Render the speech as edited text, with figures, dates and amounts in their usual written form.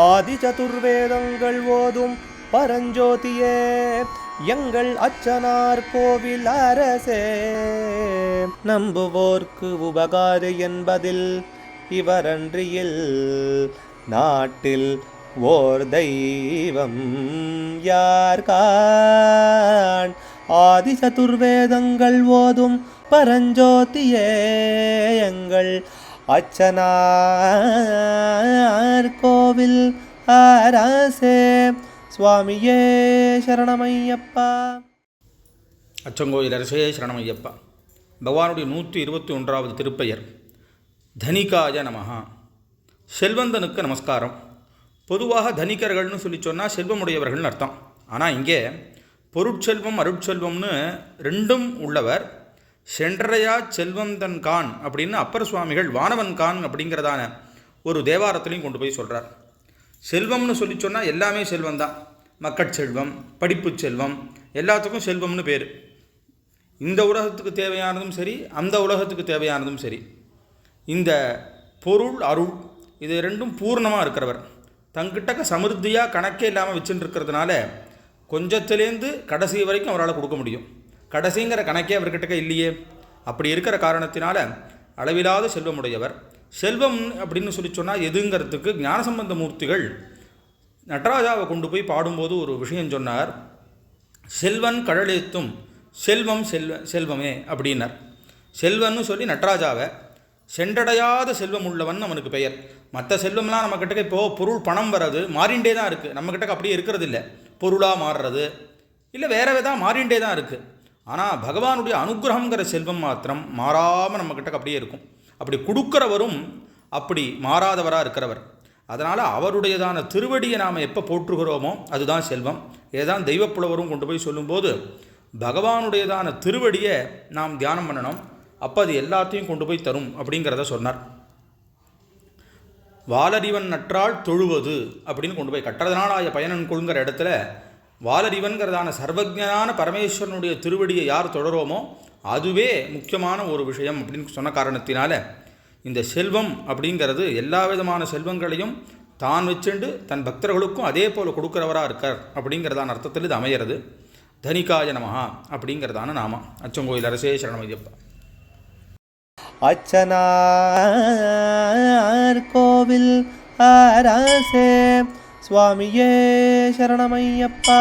ஆதி சதுர்வேதங்கள் ஓதும் பரஞ்சோதியே எங்கள் அச்சனார் கோவில் அரசே. நம்புவோர்க்கு உபகாரி என்பதில் இவரன்றியில் நாட்டில் ஓர் தெய்வம் யார்கான். ஆதி சதுர்வேதங்கள் ஓதும் பரஞ்சோதியே எங்கள் அச்சனார் கோவில் அரசே. சுவாமியே சரணமையப்பா. அச்சங்கோயில் அரசே சரணமையப்பா. பகவானுடைய 121வது திருப்பெயர் தனிகாய நமஹா. செல்வந்தனுக்கு நமஸ்காரம். பொதுவாக தனிகர்கள்னு சொல்லி சொன்னால் செல்வமுடையவர்கள்னு அர்த்தம். ஆனால் இங்கே பொருட்செல்வம் அருட்செல்வம்னு ரெண்டும் உள்ளவர். சென்றடையா செல்வந்தன் கான் அப்படின்னு அப்பர் சுவாமிகள் வானவன் கான் அப்படிங்கிறதான ஒரு தேவாரத்திலையும் கொண்டு போய் சொல்கிறார். செல்வம்னு சொல்லி சொன்னால் எல்லாமே செல்வந்தான். மக்கட்செல்வம், படிப்பு செல்வம், எல்லாத்துக்கும் செல்வம்னு பேர். இந்த உலகத்துக்கு தேவையானதும் சரி, அந்த உலகத்துக்கு தேவையானதும் சரி. இந்த பொருள் அருள் இது ரெண்டும் பூர்ணமாக இருக்கிறவர். தங்கிட்டக்க சமிருத்தியாக கணக்கே இல்லாமல் வச்சுட்டு இருக்கிறதுனால கொஞ்சத்துலேருந்து கடைசி வரைக்கும் அவரால் கொடுக்க முடியும். கடைசிங்கிற கணக்கே அவர்கிட்ட இல்லையே. அப்படி இருக்கிற காரணத்தினால அளவில்லாத செல்வமுடையவர். செல்வம் அப்படின்னு சொல்லி சொன்னால் எதுங்கிறதுக்கு ஞானசம்பந்த மூர்த்திகள் நடராஜாவை கொண்டு போய் பாடும்போது ஒரு விஷயம் சொன்னார். செல்வன் கடலேத்தும் செல்வம் செல்வமே அப்படின்னார். செல்வன்னு சொல்லி நடராஜாவை, சென்றடையாத செல்வம் உள்ளவன் அவனுக்கு பெயர். மற்ற செல்வம்லாம் நம்மக்கிட்ட இப்போது பொருள் பணம் வர்றது மாறிண்டே தான் இருக்குது. நம்மக்கிட்ட அப்படியே இருக்கிறது இல்லை. பொருளாக மாறுறது இல்லை வேற விதம் மாறிண்டே தான் இருக்குது. ஆனால் பகவானுடைய அனுகிரகங்கிற செல்வம் மாத்திரம் மாறாமல் நம்மக்கிட்ட அப்படியே இருக்கும். அப்படி கொடுக்குறவரும் அப்படி மாறாதவராக இருக்கிறவர். அதனால் அவருடையதான திருவடியை நாம் எப்போ போற்றுகிறோமோ அதுதான் செல்வம். இதுதான் தெய்வப்புலவரும் கொண்டு போய் சொல்லும்போது பகவானுடையதான திருவடியை நாம் தியானம் பண்ணணும். அப்போ அது எல்லாத்தையும் கொண்டு போய் தரும் அப்படிங்கிறத சொன்னார். வாலறிவன் நற்றால் தொழுவது அப்படின்னு கொண்டு போய் கட்டுறதுனால பயனன் கொள்கிற இடத்துல வாலறிவன்கிறதான சர்வஜனான பரமேஸ்வரனுடைய திருவடியை யார் தொடரோமோ அதுவே முக்கியமான ஒரு விஷயம் அப்படின்னு சொன்ன காரணத்தினால இந்த செல்வம் அப்படிங்கிறது எல்லா விதமான செல்வங்களையும் தான் வச்சுண்டு தன் பக்தர்களுக்கும் அதே போல் கொடுக்குறவராக இருக்கார் அப்படிங்கிறதான அர்த்தத்தில் இது அமையிறது. தனிகாய நமஹா அப்படிங்கிறதான நாம. அச்சங்கோயில் அரசே சரணமையப்பா. அச்சனார் கோவில் அரசே. சுவாமியே சரணமையப்பா.